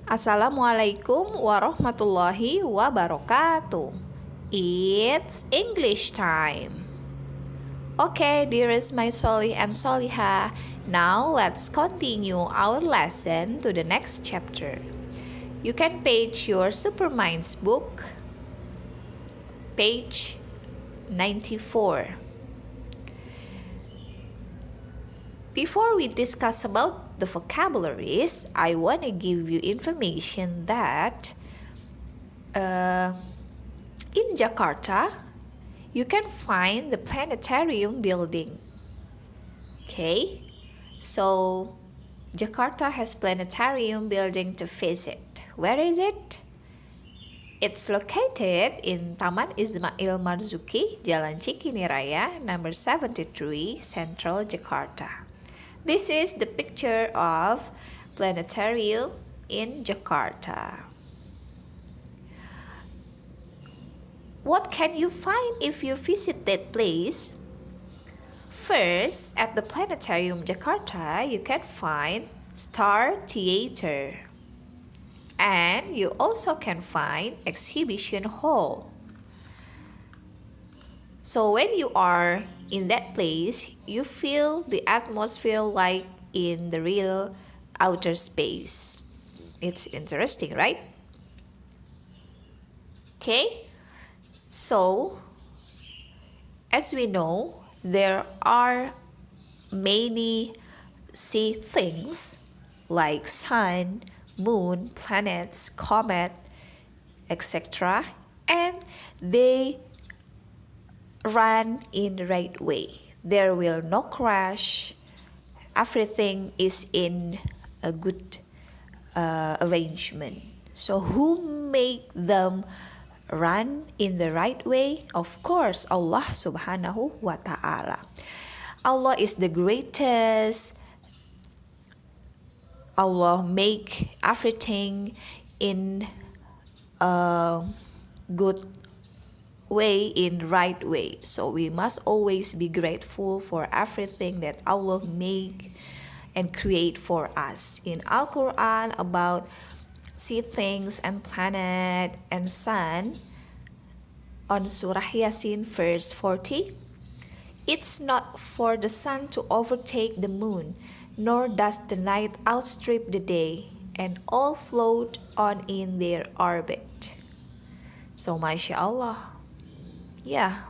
Assalamualaikum warahmatullahi wabarakatuh. It's English time. Okay, dearest my Solih and Soliha, now let's continue our lesson to the next chapter. You can page your Superminds book, page 94. Before we discuss about the vocabularies, I want to give you information that in Jakarta, you can find the planetarium building. Okay, so Jakarta has planetarium building to visit. Where is it? It's located in Taman Ismail Marzuki, Jalan Cikini Raya, number 73, Central Jakarta. This is the picture of planetarium in Jakarta. What can you find if you visit that place? First, at the Planetarium Jakarta, you can find Star Theater. And you also can find exhibition hall. So when you are in that place, you feel the atmosphere like in the real outer space. It's interesting, right? Okay, so as we know, there are many sea things like sun, moon, planets, comet, etc. And they run in the right way. There will no crash. Everything is in a good arrangement. So who make them run in the right way? Of course, Allah subhanahu wa ta'ala. Allah is the greatest. Allah make everything in a good way, in right way. So we must always be grateful for everything that Allah make and create for us. In Al-Quran about sea things and planet and sun, on Surah Yasin verse 40, it's not for the sun to overtake the moon, nor does the night outstrip the day, and all float on in their orbit. So mashallah. Yeah,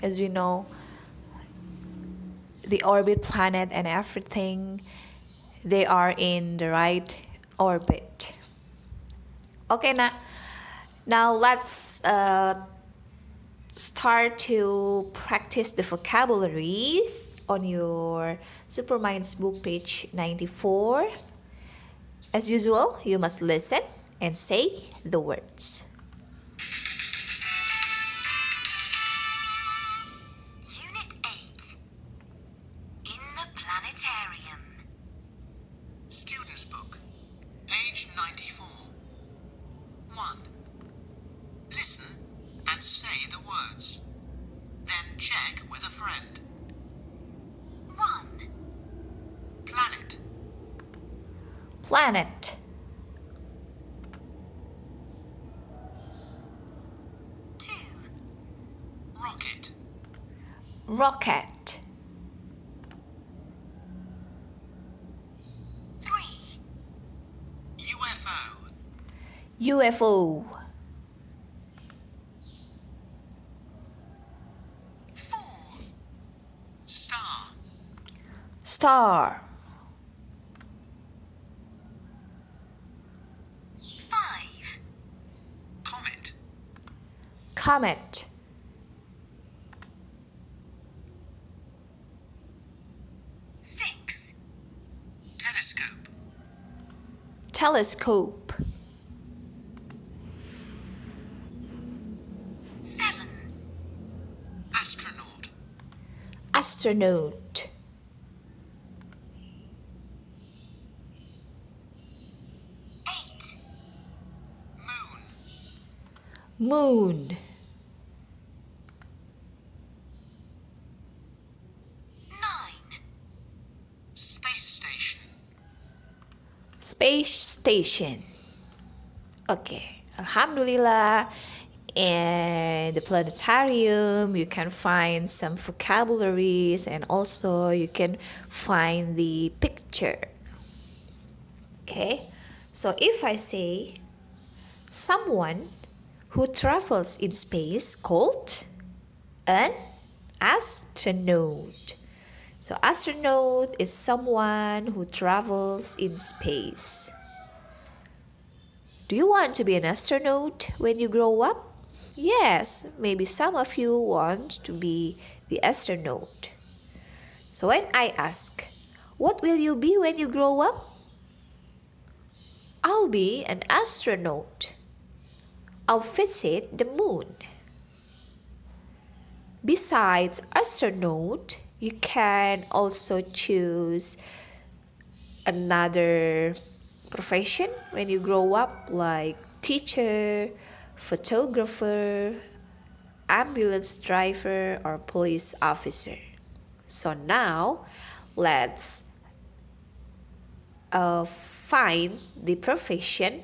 as we know, the orbit planet and everything, they are in the right orbit. Okay, now let's start to practice the vocabularies on your Superminds book, page 94. As usual, you must listen and say the words. Unit 8. In the planetarium. Student's book, page 94. 1. Listen and say the words. Then check with a friend. 1, Planet, Planet, 2, rocket, rocket, 3, UFO, UFO, 4, star, star, 5, comet, comet, 6, telescope, telescope, 7, astronaut, astronaut, 8, moon, moon, 9, space station, space station, Okay, Alhamdulillah. And the planetarium, you can find some vocabularies and also you can find the picture. Okay, so if I say someone who travels in space called an astronaut. So astronaut is someone who travels in space. Do you want to be an astronaut when you grow up? Yes, maybe some of you want to be the astronaut. So when I ask, what will you be when you grow up? I'll be an astronaut. I'll visit the moon. Besides astronaut, you can also choose another profession when you grow up, like teacher, photographer, ambulance driver, or police officer. So now let's find the profession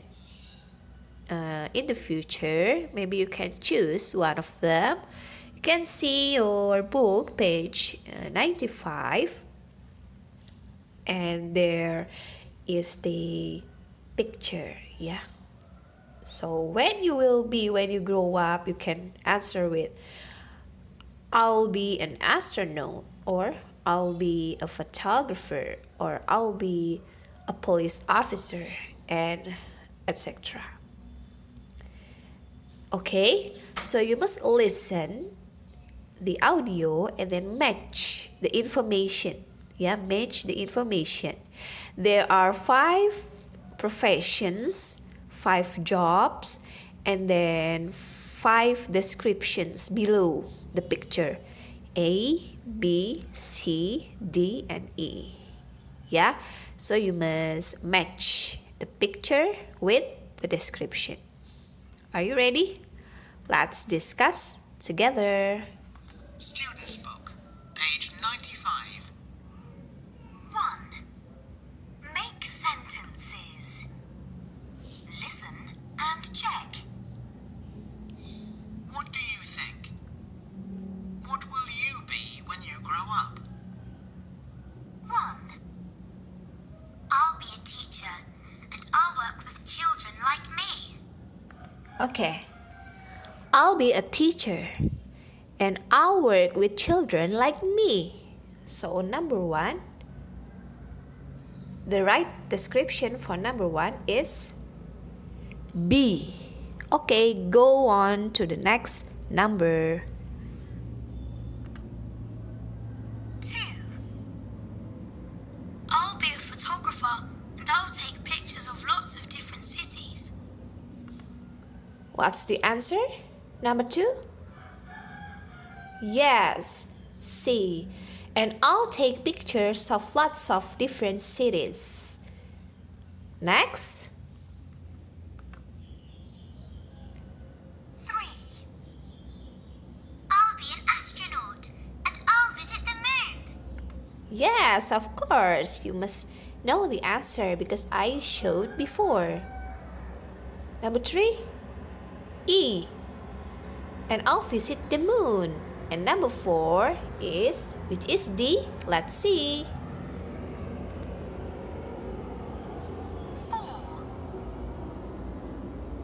in the future. Maybe you can choose one of them. You can see your book, page 95, and there is the picture. Yeah. So when you will be when you grow up, you can answer with I'll be an astronaut, or I'll be a photographer, or I'll be a police officer, and etc. Okay, so you must listen the audio and then match the information. Yeah, match the information. There are 5 professions, 5 jobs, and then 5 descriptions below the picture: A, B, C, D, and E. Yeah, so you must match the picture with the description. Are you ready? Let's discuss together. Student's book, page 95. 1. Make sentences. Listen and check. What do you think? What will you be when you grow up? 1. I'll be a teacher and I'll work with children like me. Okay, I'll be a teacher and I'll work with children like me. So, number 1, the right description for number 1 is B. Okay, go on to the next number. 2. I'll be a photographer and I'll take pictures of lots of different cities. What's the answer? Number 2? Yes, C. And I'll take pictures of lots of different cities. Next. 3. I'll be an astronaut and I'll visit the moon. Yes, of course. You must know the answer because I showed before. Number 3. E. And I'll visit the moon. And number 4 is, which is D? Let's see. 4.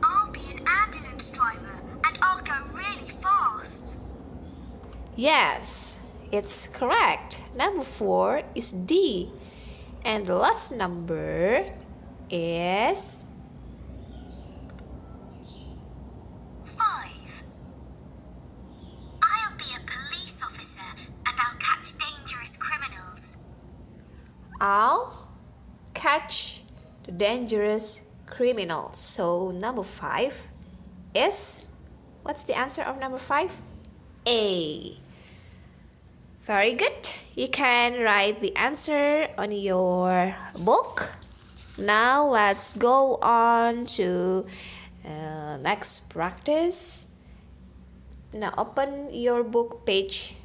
I'll be an ambulance driver and I'll go really fast. Yes, it's correct. Number 4 is D. And the last number is 5. I'll be a police officer and I'll catch dangerous criminals. I'll catch the dangerous criminals. So number 5 is, what's the answer of number 5? A. Very good. You can write the answer on your book. Now let's go on to next practice. Now open your book, page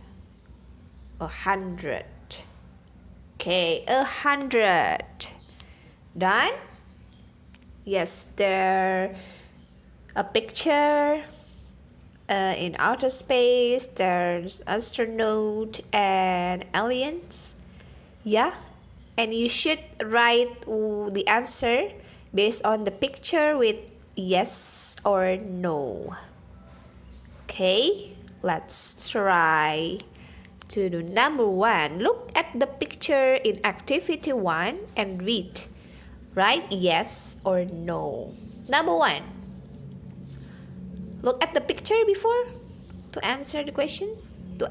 100. Okay, 100. Done? Yes, there a picture in outer space. There's astronaut and aliens. Yeah, and you should write the answer based on the picture with yes or no. Okay, let's try to do number 1. Look at the picture in activity 1 and read. Write yes or no. Number 1. Look at the picture before to answer the questions. To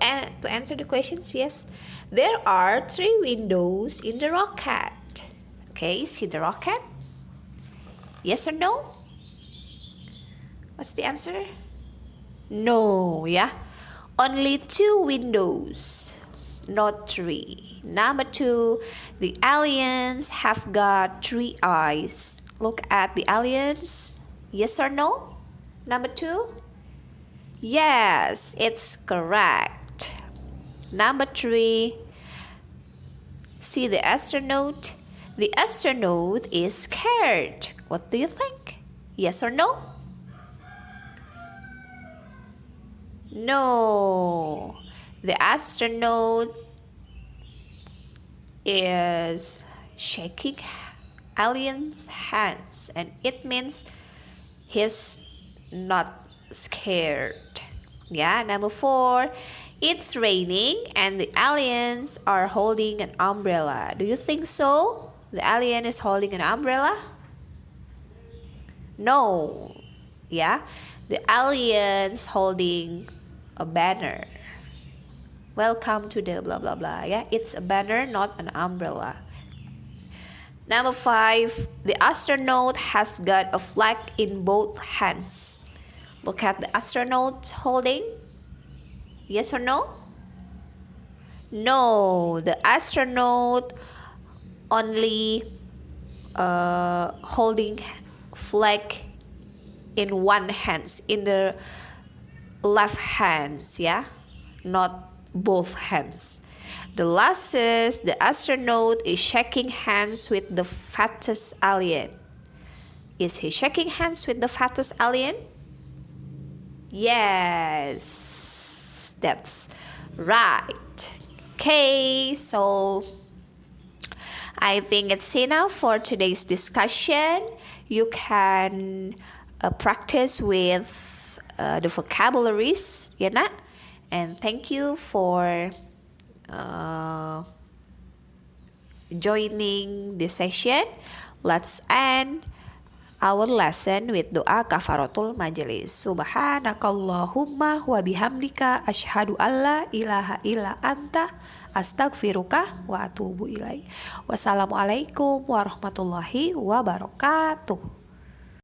answer the questions, yes. There are 3 windows in the rocket. Okay, see the rocket? Yes or no? What's the answer? No, yeah. Only 2 windows, not 3. Number 2, the aliens have got 3 eyes. Look at the aliens. Yes or no? Number 2? Yes, it's correct. Number 3, see the astronaut. The astronaut is scared. What do you think? Yes or no? No. The astronaut is shaking alien's hands, and it means he's not scared. Yeah, number 4, it's raining and the aliens are holding an umbrella. Do you think so? The alien is holding an umbrella? No. Yeah, the aliens holding a banner. Welcome to the blah blah blah. Yeah, it's a banner, not an umbrella. Number 5, the astronaut has got a flag in both hands. Look at the astronaut holding. Yes or no? No, the astronaut only holding flag in one hand, in the left hands, yeah, not both hands. The last is the astronaut is shaking hands with the fattest alien. Is he shaking hands with the fattest alien? Yes, that's right. Okay, so I think it's enough for today's discussion. You can practice with the vocabularies, ya nak? And thank you for joining this session. Let's end our lesson with doa kafaratul majelis. Subhanakallahumma wa bihamdika asyhadu alla ilaha illa anta astaghfiruka wa atubu ilaik. Wassalamualaikum warahmatullahi wabarakatuh.